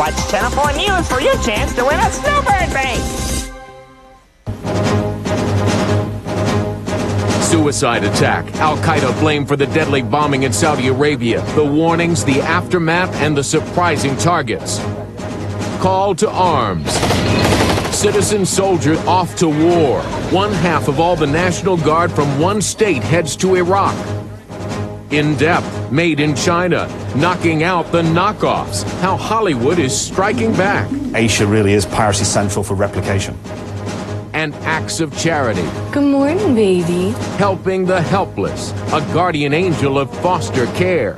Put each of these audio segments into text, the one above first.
Watch Channel 4 News for your chance to win a snowbird base. Suicide attack. Al-Qaeda blamed for the deadly bombing in Saudi Arabia. The warnings, the aftermath, and the surprising targets. Call to arms. Citizen soldier off to war. One half of all the National Guard from one state heads to Iraq. In depth, made in China, knocking out the knockoffs. How Hollywood is striking back. Asia really is piracy central for replication. And acts of charity. Good morning, baby. Helping the helpless. A guardian angel of foster care.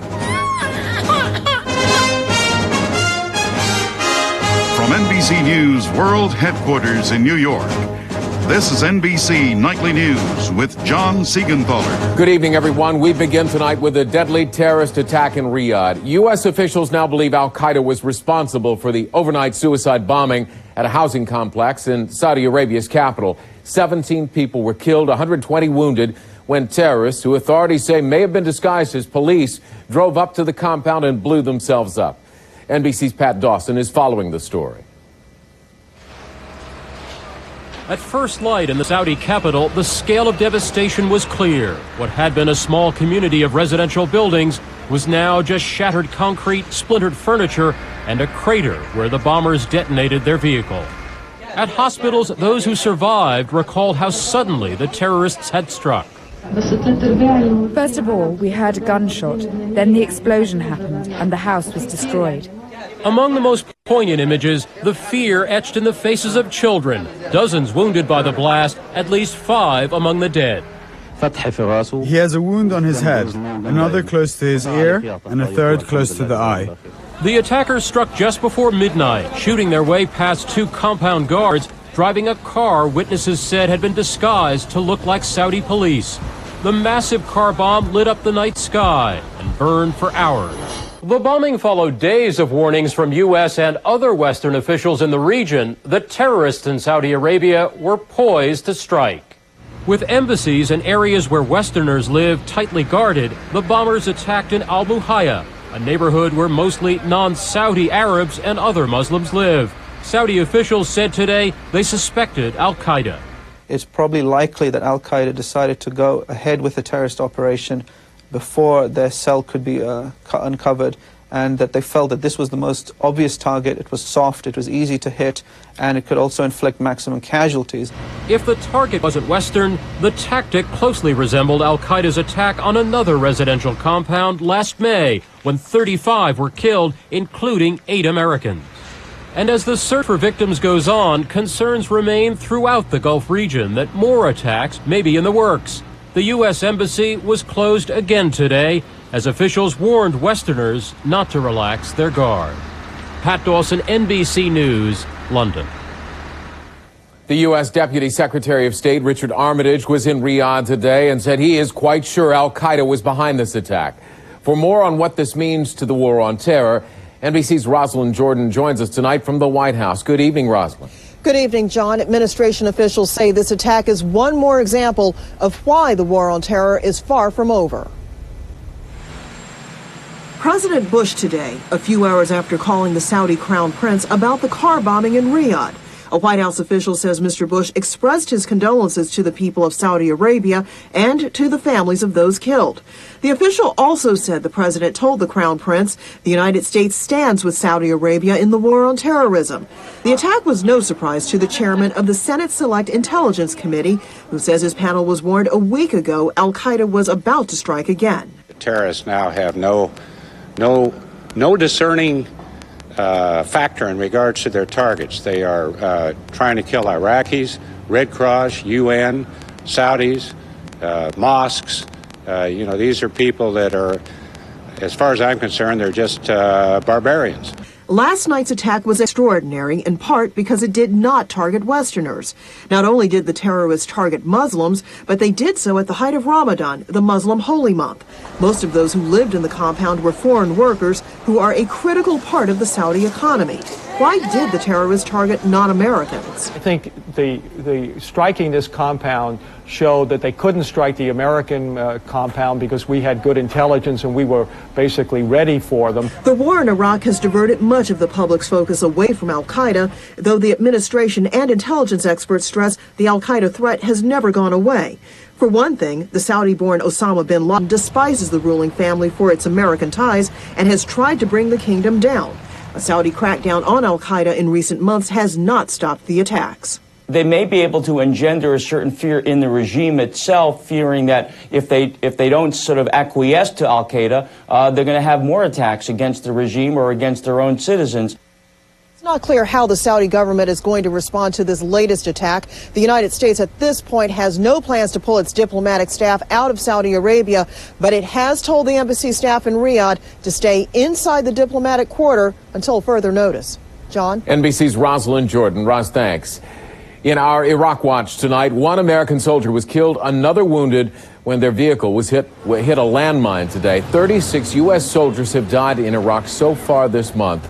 From NBC News World Headquarters in New York, this is NBC Nightly News with John Siegenthaler. Good evening, everyone. We begin tonight with a deadly terrorist attack in Riyadh. U.S. officials now believe Al-Qaeda was responsible for the overnight suicide bombing at a housing complex in Saudi Arabia's capital. 17 people were killed, 120 wounded, when terrorists, who authorities say may have been disguised as police, drove up to the compound and blew themselves up. NBC's Pat Dawson is following the story. At first light in the Saudi capital, the scale of devastation was clear. What had been a small community of residential buildings was now just shattered concrete, splintered furniture, and a crater where the bombers detonated their vehicle. At hospitals, those who survived recalled how suddenly the terrorists had struck. First of all, we heard a gunshot. Then the explosion happened, and the house was destroyed. Among the most poignant images, the fear etched in the faces of children. Dozens wounded by the blast, at least 5 among the dead. He has a wound on his head, another close to his ear, and a third close to the eye. The attackers struck just before midnight, shooting their way past 2 compound guards, driving a car witnesses said had been disguised to look like Saudi police. The massive car bomb lit up the night sky and burned for hours. The bombing followed days of warnings from U.S. and other Western officials in the region that terrorists in Saudi Arabia were poised to strike. With embassies and areas where Westerners live tightly guarded, the bombers attacked in Al Buhaya, a neighborhood where mostly non-Saudi Arabs and other Muslims live. Saudi officials said today they suspected Al-Qaeda. It's probably likely that Al-Qaeda decided to go ahead with the terrorist operation before their cell could be uncovered, and that they felt that this was the most obvious target. It was soft, it was easy to hit, and it could also inflict maximum casualties. If the target wasn't Western, the tactic closely resembled Al-Qaeda's attack on another residential compound last May, when 35 were killed, including 8 Americans. And as the search for victims goes on, concerns remain throughout the Gulf region that more attacks may be in the works. The U.S. Embassy was closed again today as officials warned Westerners not to relax their guard. Pat Dawson, NBC News, London. The U.S. Deputy Secretary of State Richard Armitage was in Riyadh today and said he is quite sure Al-Qaeda was behind this attack. For more on what this means to the war on terror, NBC's Rosalind Jordan joins us tonight from the White House. Good evening, Rosalind. Good evening, John. Administration officials say this attack is one more example of why the war on terror is far from over. President Bush today, a few hours after calling the Saudi Crown Prince about the car bombing in Riyadh. A White House official says Mr. Bush expressed his condolences to the people of Saudi Arabia and to the families of those killed. The official also said the president told the Crown Prince the United States stands with Saudi Arabia in the war on terrorism. The attack was no surprise to the chairman of the Senate Select Intelligence Committee, who says his panel was warned a week ago Al-Qaeda was about to strike again. The terrorists now have no discerning factor in regards to their targets. They are trying to kill Iraqis, Red Cross, UN, Saudis, mosques. These are people that are, as far as I'm concerned, they're just barbarians. Last night's attack was extraordinary, in part because it did not target Westerners. Not only did the terrorists target Muslims, but they did so at the height of Ramadan, the Muslim holy month. Most of those who lived in the compound were foreign workers who are a critical part of the Saudi economy. Why did the terrorists target non-Americans? I think the striking this compound showed that they couldn't strike the American compound because we had good intelligence and we were basically ready for them. The war in Iraq has diverted much of the public's focus away from al-Qaeda, though the administration and intelligence experts stress the al-Qaeda threat has never gone away. For one thing, the Saudi-born Osama bin Laden despises the ruling family for its American ties and has tried to bring the kingdom down. A Saudi crackdown on al-Qaeda in recent months has not stopped the attacks. They may be able to engender a certain fear in the regime itself, fearing that if they don't sort of acquiesce to al-Qaeda, they're going to have more attacks against the regime or against their own citizens. It's not clear how the Saudi government is going to respond to this latest attack. The United States at this point has no plans to pull its diplomatic staff out of Saudi Arabia, but it has told the embassy staff in Riyadh to stay inside the diplomatic quarter until further notice. John? NBC's Rosalind Jordan. Roz, thanks. In our Iraq Watch tonight, one American soldier was killed, another wounded when their vehicle was hit a landmine today. 36 U.S. soldiers have died in Iraq so far this month.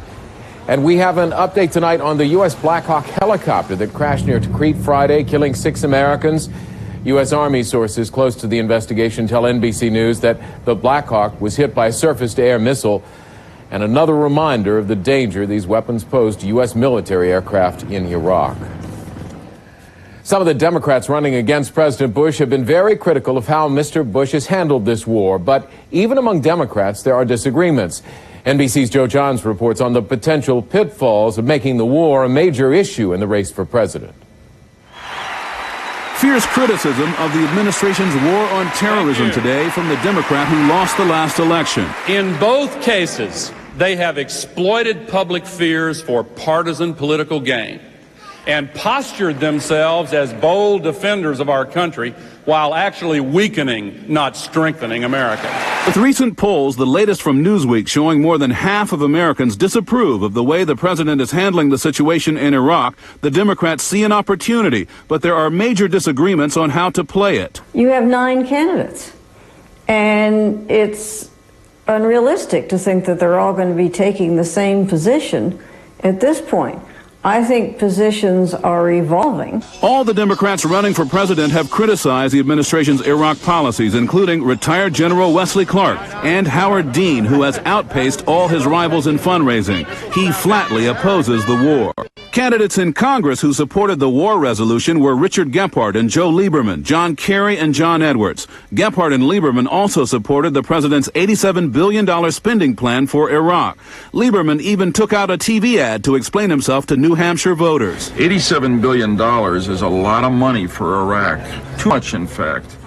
And we have an update tonight on the U.S. Black Hawk helicopter that crashed near Tikrit Friday, killing 6 Americans. U.S. Army sources close to the investigation tell NBC News that the Black Hawk was hit by a surface-to-air missile, and another reminder of the danger these weapons pose to U.S. military aircraft in Iraq. Some of the Democrats running against President Bush have been very critical of how Mr. Bush has handled this war, but even among Democrats, there are disagreements. NBC's Joe Johns reports on the potential pitfalls of making the war a major issue in the race for president. Fierce criticism of the administration's war on terrorism today from the Democrat who lost the last election. In both cases, they have exploited public fears for partisan political gain and postured themselves as bold defenders of our country while actually weakening, not strengthening America. With recent polls, the latest from Newsweek, showing more than half of Americans disapprove of the way the president is handling the situation in Iraq, the Democrats see an opportunity, but there are major disagreements on how to play it. You have 9 candidates, and it's unrealistic to think that they're all going to be taking the same position at this point. I think positions are evolving. All the Democrats running for president have criticized the administration's Iraq policies, including retired General Wesley Clark and Howard Dean, who has outpaced all his rivals in fundraising. He flatly opposes the war. Candidates in Congress who supported the war resolution were Richard Gephardt and Joe Lieberman, John Kerry and John Edwards. Gephardt and Lieberman also supported the president's $87 billion spending plan for Iraq. Lieberman even took out a TV ad to explain himself to New Hampshire voters. $87 billion is a lot of money for Iraq. Too much, in fact.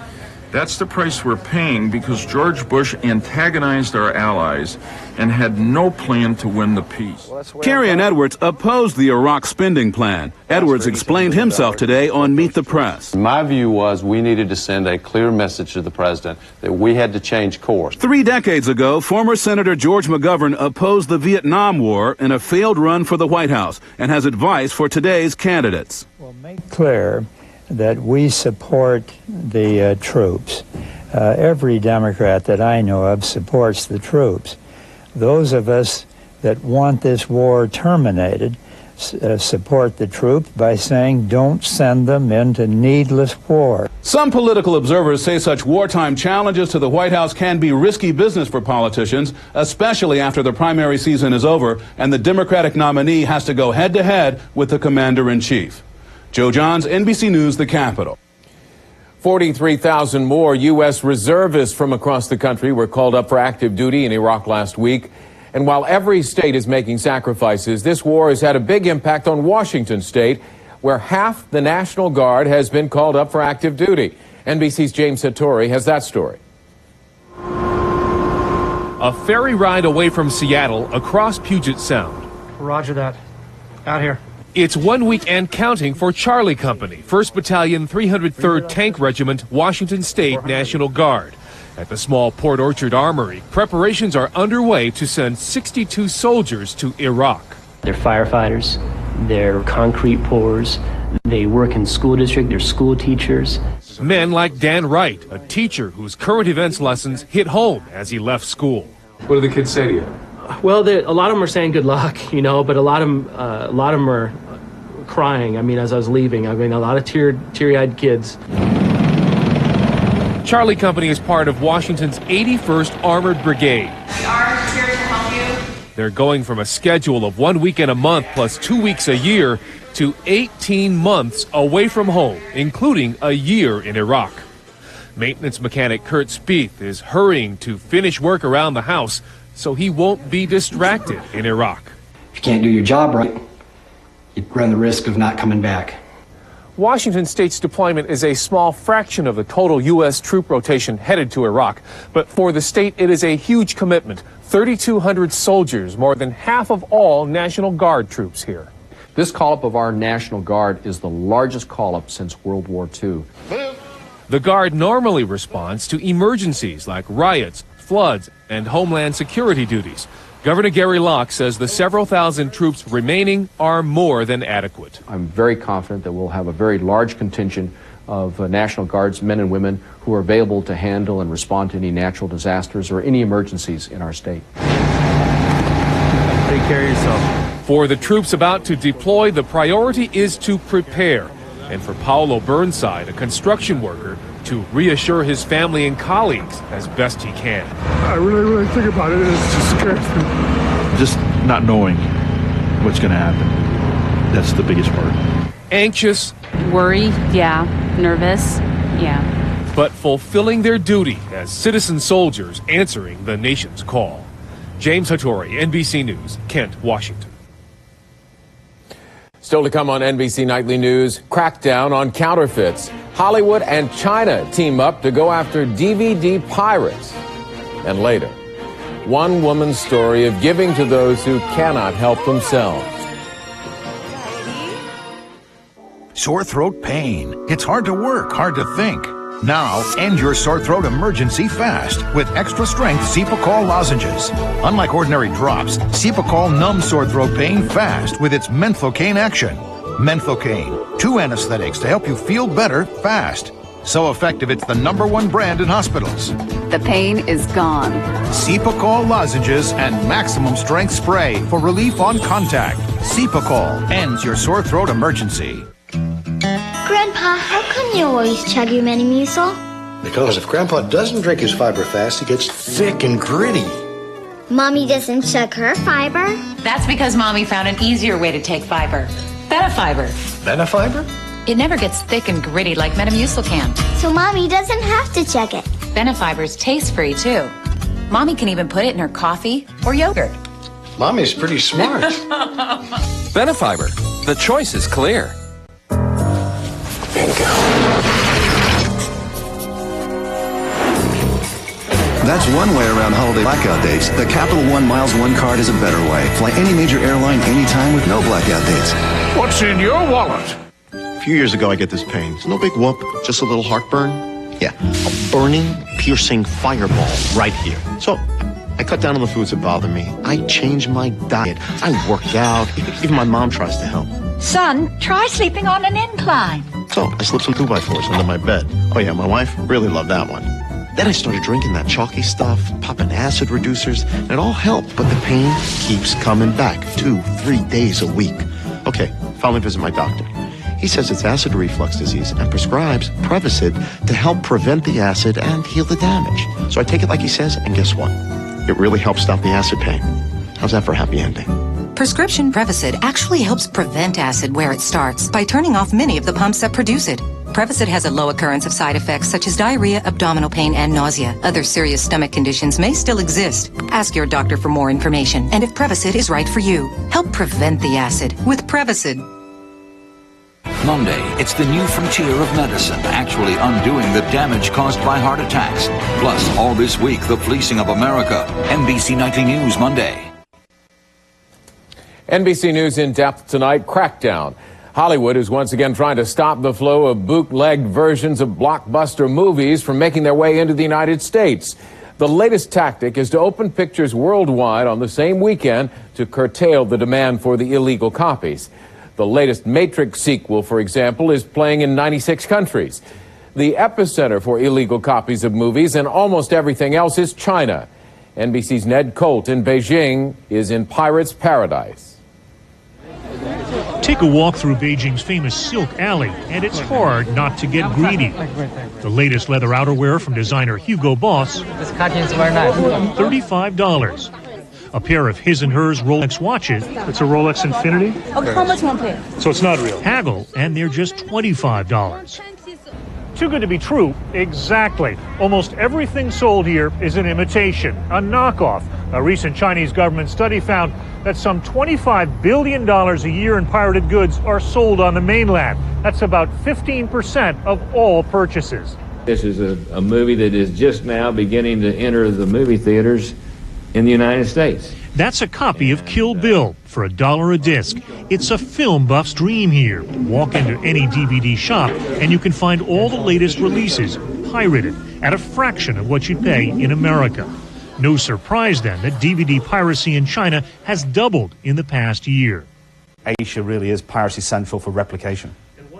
That's the price we're paying because George Bush antagonized our allies and had no plan to win the peace. Kerry and Edwards opposed the Iraq spending plan. Edwards explained himself today on Meet the Press. My view was we needed to send a clear message to the president that we had to change course. 3 decades ago, former Senator George McGovern opposed the Vietnam War in a failed run for the White House and has advice for today's candidates. Well, make clear that we support the troops. Every Democrat that I know of supports the troops. Those of us that want this war terminated support the troops by saying don't send them into needless war. Some political observers say such wartime challenges to the White House can be risky business for politicians, especially after the primary season is over and the Democratic nominee has to go head-to-head with the commander-in-chief. Joe Johns, NBC News, the Capitol. 43,000 more U.S. reservists from across the country were called up for active duty in Iraq last week. And while every state is making sacrifices, this war has had a big impact on Washington state, where half the National Guard has been called up for active duty. NBC's James Hattori has that story. A ferry ride away from Seattle across Puget Sound. Roger that. Out here. It's 1 week and counting for Charlie Company, 1st Battalion, 303rd Tank Regiment, Washington State National Guard. At the small Port Orchard Armory, preparations are underway to send 62 soldiers to Iraq. They're firefighters, they're concrete pourers, they work in school district, they're school teachers. Men like Dan Wright, a teacher whose current events lessons hit home as he left school. What do the kids say to you? Well, a lot of them are saying good luck, but a lot of them are crying. I mean, as I was leaving, a lot of teary-eyed kids. Charlie Company is part of Washington's 81st Armored Brigade. We are here to help you. They're going from a schedule of 1 weekend a month plus 2 weeks a year to 18 months away from home, including a year in Iraq. Maintenance mechanic Kurt Spieth is hurrying to finish work around the house so he won't be distracted in Iraq. If you can't do your job right, you run the risk of not coming back. Washington State's deployment is a small fraction of the total U.S. troop rotation headed to Iraq. But for the state, it is a huge commitment. 3,200 soldiers, more than half of all National Guard troops here. This call-up of our National Guard is the largest call-up since World War II. The Guard normally responds to emergencies like riots, floods, and homeland security duties. Governor Gary Locke says the several thousand troops remaining are more than adequate. I'm very confident that we'll have a very large contingent of National Guards men and women who are available to handle and respond to any natural disasters or any emergencies in our state. Take care of yourself. For the troops about to deploy, the priority is to prepare. And for Paolo Burnside, a construction worker, to reassure his family and colleagues as best he can. I really think about it. It just scares me. Just not knowing what's going to happen. That's the biggest part. Anxious. Worried, yeah. Nervous, yeah. But fulfilling their duty as citizen soldiers answering the nation's call. James Hattori, NBC News, Kent, Washington. Still to come on NBC Nightly News, crackdown on counterfeits. Hollywood and China team up to go after DVD pirates. And later, one woman's story of giving to those who cannot help themselves. Sore throat pain. It's hard to work, hard to think. Now, end your sore throat emergency fast with extra strength Cepacol lozenges. Unlike ordinary drops, Cepacol numbs sore throat pain fast with its menthocane action. Menthocane, 2 anesthetics to help you feel better fast. So effective, it's the #1 brand in hospitals. The pain is gone. Cepacol lozenges and maximum strength spray for relief on contact. Cepacol ends your sore throat emergency. Grandpa, how come you always chug your Metamucil? Because if Grandpa doesn't drink his fiber fast, he gets thick and gritty. Mommy doesn't chug her fiber? That's because Mommy found an easier way to take fiber. Benefiber. Benefiber? It never gets thick and gritty like Metamucil can. So Mommy doesn't have to chug it. Benefiber's taste-free, too. Mommy can even put it in her coffee or yogurt. Mommy's pretty smart. Benefiber. The choice is clear. Bingo. That's one way around holiday blackout dates. The Capital One Miles One card is a better way. Fly any major airline anytime with no blackout dates. What's in your wallet? A few years ago, I get this pain. It's no big whoop, just a little heartburn. Yeah, a burning, piercing fireball right here. So I cut down on the foods that bother me. I changed my diet. I worked out. Even my mom tries to help. Son, try sleeping on an incline. So I slipped some 2x4s under my bed. Oh yeah, my wife really loved that one. Then I started drinking that chalky stuff, popping acid reducers, and it all helped, but the pain keeps coming back 2-3 days a week. Okay, finally visit my doctor. He says it's acid reflux disease and prescribes Prevacid to help prevent the acid and heal the damage. So I take it like he says, and guess what? It really helps stop the acid pain. How's that for a happy ending? Prescription Prevacid actually helps prevent acid where it starts by turning off many of the pumps that produce it. Prevacid has a low occurrence of side effects such as diarrhea, abdominal pain, and nausea. Other serious stomach conditions may still exist. Ask your doctor for more information and if Prevacid is right for you. Help prevent the acid with Prevacid. Monday, it's the new frontier of medicine, actually undoing the damage caused by heart attacks. Plus, all this week, the fleecing of America. NBC Nightly News Monday. NBC News in depth tonight, crackdown. Hollywood is once again trying to stop the flow of bootlegged versions of blockbuster movies from making their way into the United States. The latest tactic is to open pictures worldwide on the same weekend to curtail the demand for the illegal copies. The latest Matrix sequel, for example, is playing in 96 countries. The epicenter for illegal copies of movies and almost everything else is China. NBC's Ned Colt in Beijing is in Pirates Paradise. Take a walk through Beijing's famous Silk Alley, and it's hard not to get greedy. The latest leather outerwear from designer Hugo Boss, $35. A pair of his and hers Rolex watches. It's a Rolex Infinity? Okay, how much one pair? So it's not real. Haggle, and they're just $25. Too good to be true. Exactly. Almost everything sold here is an imitation, a knockoff. A recent Chinese government study found that some $25 billion a year in pirated goods are sold on the mainland. That's about 15% of all purchases. This is a movie that is just now beginning to enter the movie theaters in the United States. That's a copy of Kill Bill for $1 a disc. It's a film buff's dream here. Walk into any DVD shop and you can find all the latest releases, pirated, at a fraction of what you'd pay in America. No surprise then that DVD piracy in China has doubled in the past year. Asia really is piracy central for replication.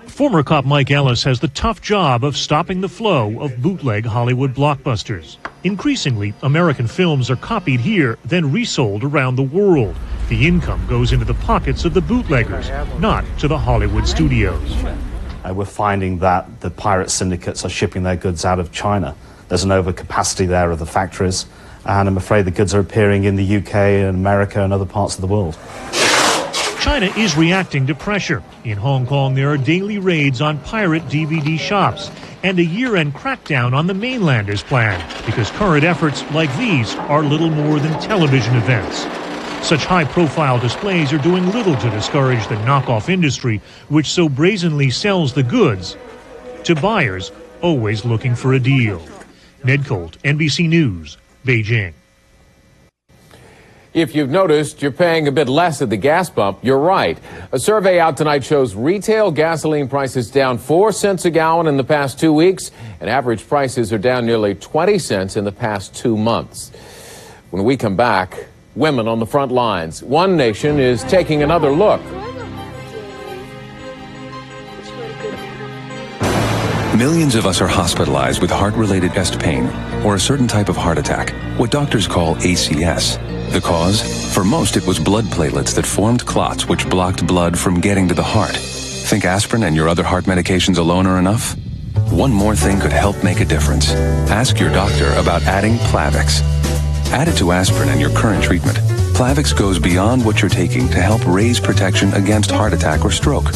Former cop Mike Ellis has the tough job of stopping the flow of bootleg Hollywood blockbusters. Increasingly, American films are copied here, then resold around the world. The income goes into the pockets of the bootleggers, not to the Hollywood studios. We're finding that the pirate syndicates are shipping their goods out of China. There's an overcapacity there of the factories, and I'm afraid the goods are appearing in the UK and America and other parts of the world. China is reacting to pressure. In Hong Kong, there are daily raids on pirate DVD shops, and a year-end crackdown on the mainland is planned, because current efforts like these are little more than television events. Such high-profile displays are doing little to discourage the knockoff industry, which so brazenly sells the goods to buyers always looking for a deal. Ned Colt, NBC News, Beijing. If you've noticed you're paying a bit less at the gas pump, you're right. A survey out tonight shows retail gasoline prices down 4 cents a gallon in the past 2 weeks, and average prices are down nearly 20 cents in the past 2 months. When we come back, women on the front lines. One Nation is taking another look. Millions of us are hospitalized with heart-related chest pain or a certain type of heart attack, what doctors call ACS. The cause? For most, it was blood platelets that formed clots which blocked blood from getting to the heart. Think aspirin and your other heart medications alone are enough? One more thing could help make a difference. Ask your doctor about adding Plavix. Add it to aspirin and your current treatment. Plavix goes beyond what you're taking to help raise protection against heart attack or stroke.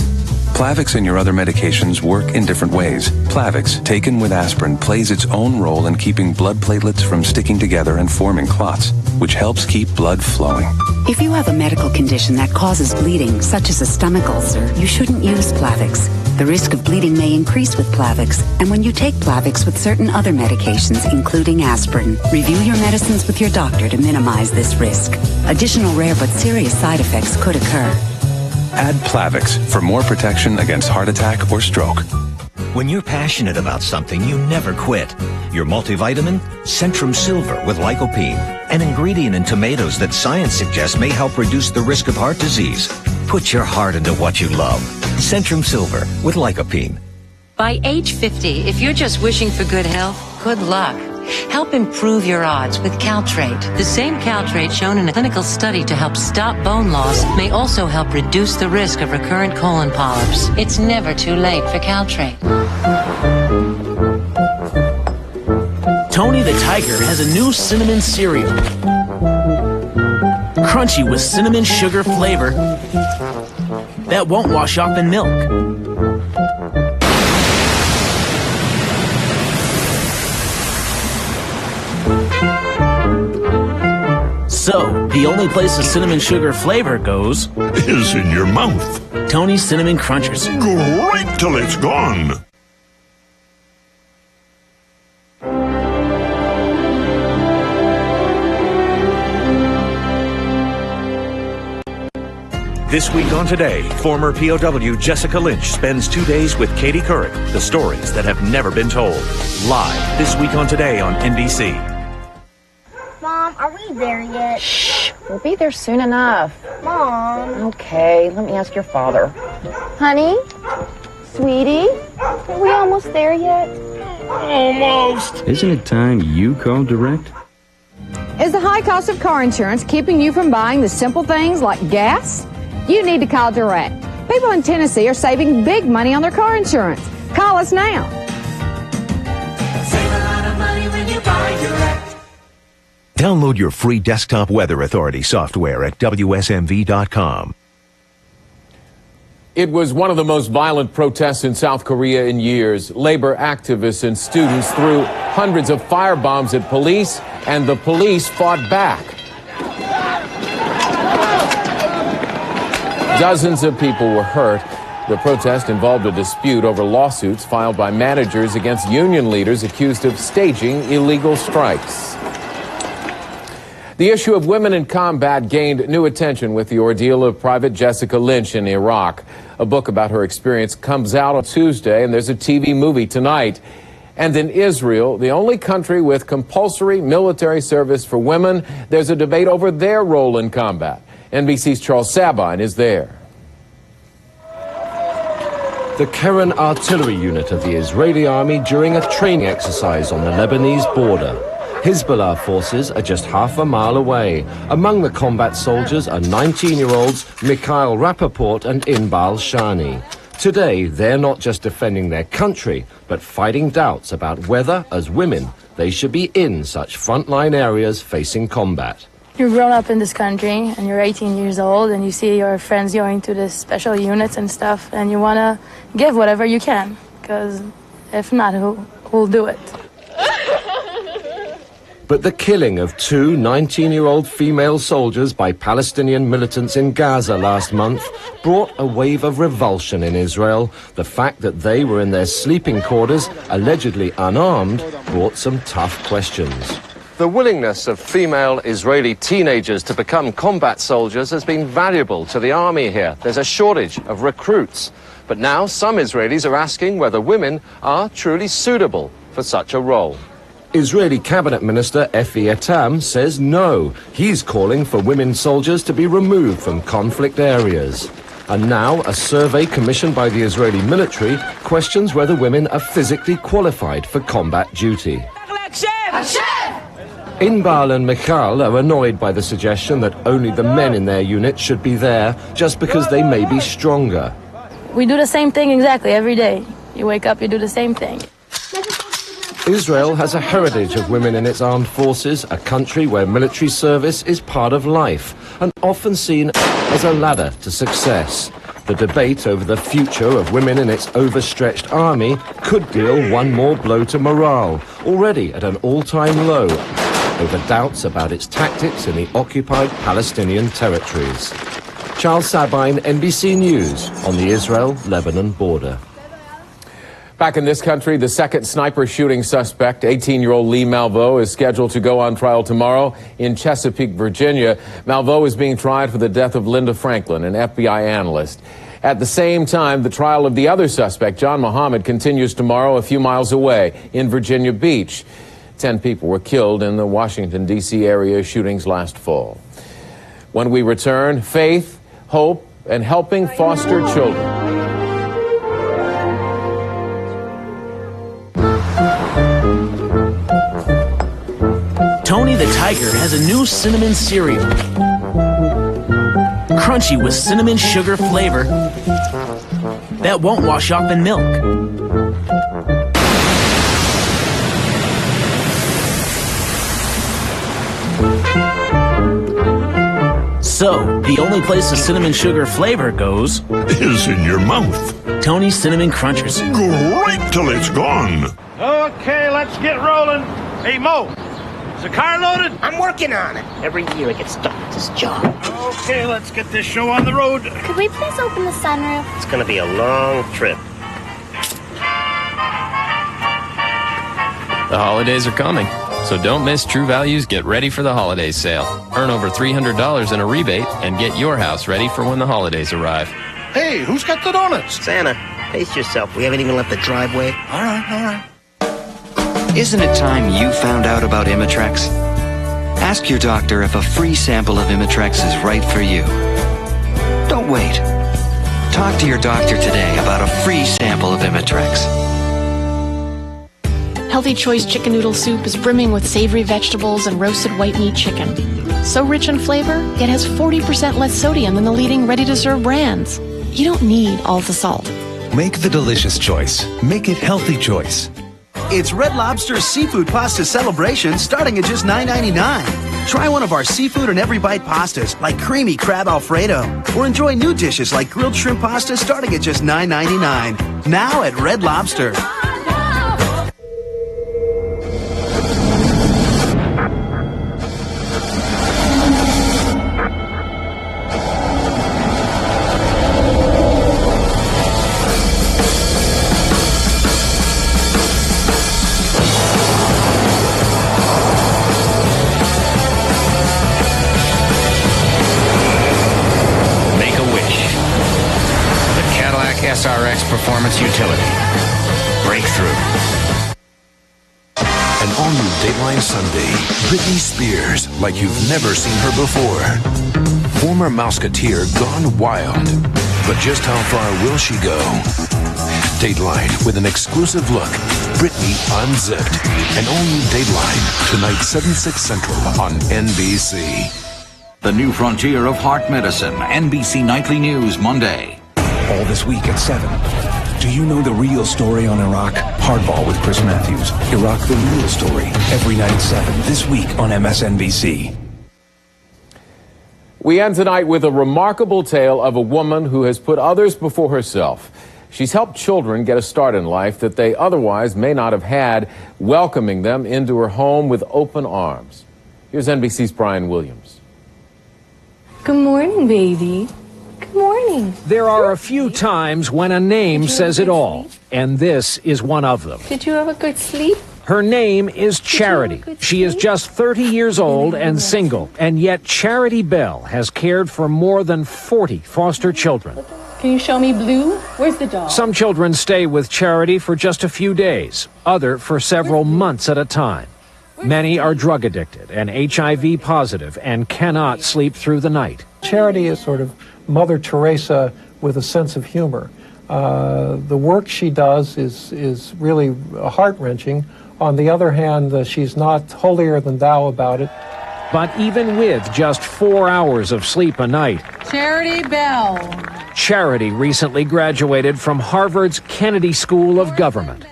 Plavix and your other medications work in different ways. Plavix, taken with aspirin, plays its own role in keeping blood platelets from sticking together and forming clots, which helps keep blood flowing. If you have a medical condition that causes bleeding, such as a stomach ulcer, you shouldn't use Plavix. The risk of bleeding may increase with Plavix, and when you take Plavix with certain other medications, including aspirin, review your medicines with your doctor to minimize this risk. Additional rare but serious side effects could occur. Add Plavix for more protection against heart attack or stroke. When you're passionate about something, you never quit. Your multivitamin? Centrum Silver with lycopene, an ingredient in tomatoes that science suggests may help reduce the risk of heart disease. Put your heart into what you love. Centrum Silver with lycopene. By age 50, if you're just wishing for good health, good luck. Help improve your odds with Caltrate. The same Caltrate shown in a clinical study to help stop bone loss may also help reduce the risk of recurrent colon polyps. It's never too late for Caltrate. Tony the Tiger has a new cinnamon cereal. Crunchy with cinnamon sugar flavor that won't wash off in milk. So, the only place the cinnamon sugar flavor goes is in your mouth. Tony's Cinnamon Crunchers. Go right till it's gone. This week on Today, former POW Jessica Lynch spends 2 days with Katie Couric, the stories that have never been told. Live this week on Today on NBC. Mom, are we there yet? Shh, we'll be there soon enough. Mom. Okay, let me ask your father. Honey? Sweetie? Are we almost there yet? Almost. Isn't it time you called direct? Is the high high cost of car insurance keeping you from buying the simple things like gas? You need to call Direct. People in Tennessee are saving big money on their car insurance. Call us now. Save a lot of money when you buy Direct. Download your free desktop Weather Authority software at WSMV.com. It was one of the most violent protests in South Korea in years. Labor activists and students threw hundreds of firebombs at police, and the police fought back. Dozens of people were hurt. The protest involved a dispute over lawsuits filed by managers against union leaders accused of staging illegal strikes. The issue of women in combat gained new attention with the ordeal of Private Jessica Lynch in Iraq. A book about her experience comes out on Tuesday, and there's a TV movie tonight. And in Israel, the only country with compulsory military service for women, there's a debate over their role in combat. NBC's Charles Sabine is there. The Keren artillery unit of the Israeli army during a training exercise on the Lebanese border. Hezbollah forces are just half a mile away. Among the combat soldiers are 19-year-olds Mikhail Rappaport and Inbal Shani. Today, they're not just defending their country, but fighting doubts about whether, as women, they should be in such frontline areas facing combat. You're grown up in this country, and you're 18 years old, and you see your friends going to the special units and stuff, and you want to give whatever you can, because if not, who'll do it? But the killing of two 19-year-old female soldiers by Palestinian militants in Gaza last month brought a wave of revulsion in Israel. The fact that they were in their sleeping quarters, allegedly unarmed, brought some tough questions. The willingness of female Israeli teenagers to become combat soldiers has been valuable to the army here. There's a shortage of recruits. But now some Israelis are asking whether women are truly suitable for such a role. Israeli Cabinet Minister Efi Etam says no. He's calling for women soldiers to be removed from conflict areas. And now a survey commissioned by the Israeli military questions whether women are physically qualified for combat duty. Inbal and Michal are annoyed by the suggestion that only the men in their unit should be there just because they may be stronger. We do the same thing exactly every day. You wake up, you do the same thing. Israel has a heritage of women in its armed forces, a country where military service is part of life and often seen as a ladder to success. The debate over the future of women in its overstretched army could deal one more blow to morale, already at an all-time low, over doubts about its tactics in the occupied Palestinian territories. Charles Sabine, NBC News, on the Israel-Lebanon border. Back in this country, the second sniper shooting suspect, 18-year-old Lee Malveaux, is scheduled to go on trial tomorrow in Chesapeake, Virginia. Malveaux is being tried for the death of Linda Franklin, an FBI analyst. At the same time, the trial of the other suspect, John Muhammad, continues tomorrow a few miles away in Virginia Beach. 10 people were killed in the Washington, D.C. area shootings last fall. When we return, faith, hope, and helping foster children. Tony the Tiger has a new cinnamon cereal. Crunchy with cinnamon sugar flavor that won't wash off in milk. So, the only place the cinnamon sugar flavor goes is in your mouth. Tony's Cinnamon Crunchers. Great till it's gone. Okay, let's get rolling. Hey, Mo. Is the car loaded? I'm working on it. Every year I get stuck with this job. Okay, let's get this show on the road. Could we please open the sunroof? It's gonna be a long trip. The holidays are coming, so don't miss True Value's Get Ready for the Holidays sale. Earn over $300 in a rebate and get your house ready for when the holidays arrive. Hey, who's got the donuts? Santa, pace yourself. We haven't even left the driveway. All right. Isn't it time you found out about Imitrex? Ask your doctor if a free sample of Imitrex is right for you. Don't wait. Talk to your doctor today about a free sample of Imitrex. Healthy Choice chicken noodle soup is brimming with savory vegetables and roasted white meat chicken. So rich in flavor, it has 40% less sodium than the leading ready-to-serve brands. You don't need all the salt. Make the delicious choice. Make it Healthy Choice. It's Red Lobster's Seafood Pasta Celebration starting at just $9.99. Try one of our seafood and every bite pastas like creamy crab Alfredo. Or enjoy new dishes like grilled shrimp pasta starting at just $9.99. Now at Red Lobster. SRX Performance Utility. Breakthrough. An all-new Dateline Sunday. Britney Spears, like you've never seen her before. Former Mouseketeer gone wild. But just how far will she go? Dateline with an exclusive look. Britney Unzipped. An all-new Dateline. Tonight, 7/6 Central on NBC. The new frontier of heart medicine. NBC Nightly News, Monday. All this week at 7. Do you know the real story on Iraq? Hardball with Chris Matthews. Iraq, the real story. Every night at 7. This week on MSNBC. We end tonight with a remarkable tale of a woman who has put others before herself. She's helped children get a start in life that they otherwise may not have had, welcoming them into her home with open arms. Here's NBC's Brian Williams. Good morning, baby. Good morning. There are a few times when a name says it all, and this is one of them. Did you have a good sleep? Her name is Charity. She is just 30 years old and single, and yet Charity Bell has cared for more than 40 foster children. Can you show me Blue? Where's the dog? Some children stay with Charity for just a few days, other for several months at a time. Many are drug addicted and HIV positive and cannot sleep through the night. Charity is sort of Mother Teresa with a sense of humor. The work she does is really heart-wrenching. On the other hand, she's not holier than thou about it. But even with just 4 hours of sleep a night, Charity Bell. Charity recently graduated from Harvard's Kennedy School of Government.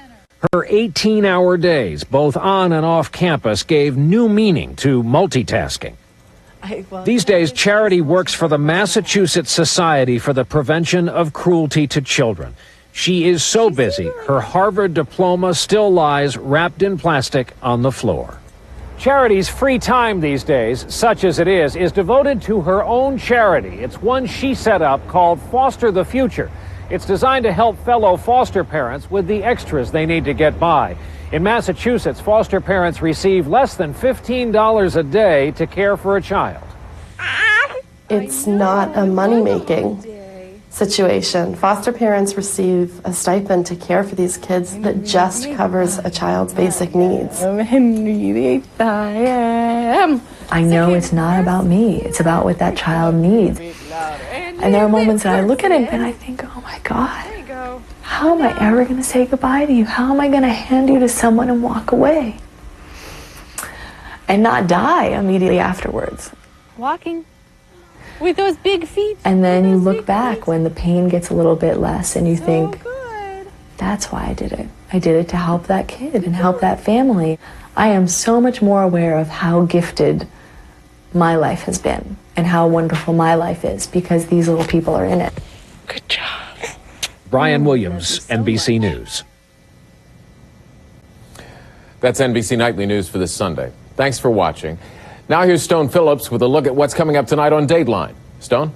Her 18-hour days, both on and off campus, gave new meaning to multitasking. These days, Charity works for the Massachusetts Society for the Prevention of Cruelty to Children. She is so busy, her Harvard diploma still lies wrapped in plastic on the floor. Charity's free time these days, such as it is devoted to her own charity. It's one she set up called Foster the Future. It's designed to help fellow foster parents with the extras they need to get by. In Massachusetts, foster parents receive less than $15 a day to care for a child. It's not a money-making situation. Foster parents receive a stipend to care for these kids that just covers a child's basic needs. I know it's not about me. It's about what that child needs. And there are moments that I look at it and I think, oh my God, how am I ever going to say goodbye to you? How am I going to hand you to someone and walk away? And not die immediately afterwards. Walking with those big feet. And then you look back when the pain gets a little bit less and you think, that's why I did it. I did it to help that kid and help that family. I am so much more aware of how gifted my life has been and how wonderful my life is because these little people are in it. Good job. Brian Williams, NBC News. That's NBC Nightly News for this Sunday. Thanks for watching. Now here's Stone Phillips with a look at what's coming up tonight on Dateline. Stone?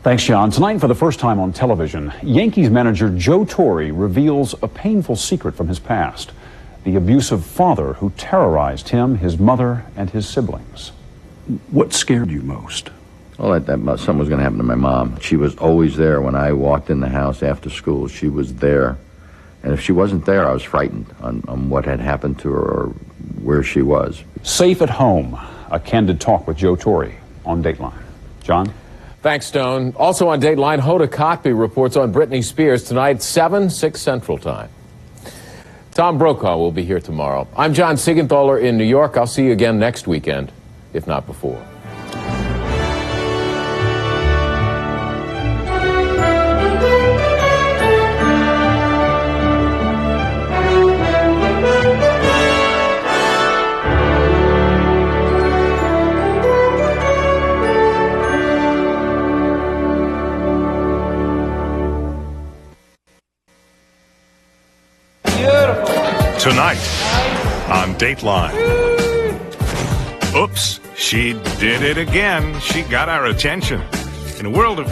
Thanks, John. Tonight, for the first time on television, Yankees manager Joe Torre reveals a painful secret from his past. The abusive father who terrorized him, his mother, and his siblings. What scared you most? Well, that something was going to happen to my mom. She was always there when I walked in the house after school. She was there. And if she wasn't there, I was frightened on what had happened to her or where she was. Safe at home, a candid talk with Joe Torre on Dateline. John? Thanks, Stone. Also on Dateline, Hoda Kotb reports on Britney Spears tonight, 7/6 Central Time. Tom Brokaw will be here tomorrow. I'm John Siegenthaler in New York. I'll see you again next weekend, if not before. Tonight on Dateline. Oops, she did it again. She got our attention. In a world of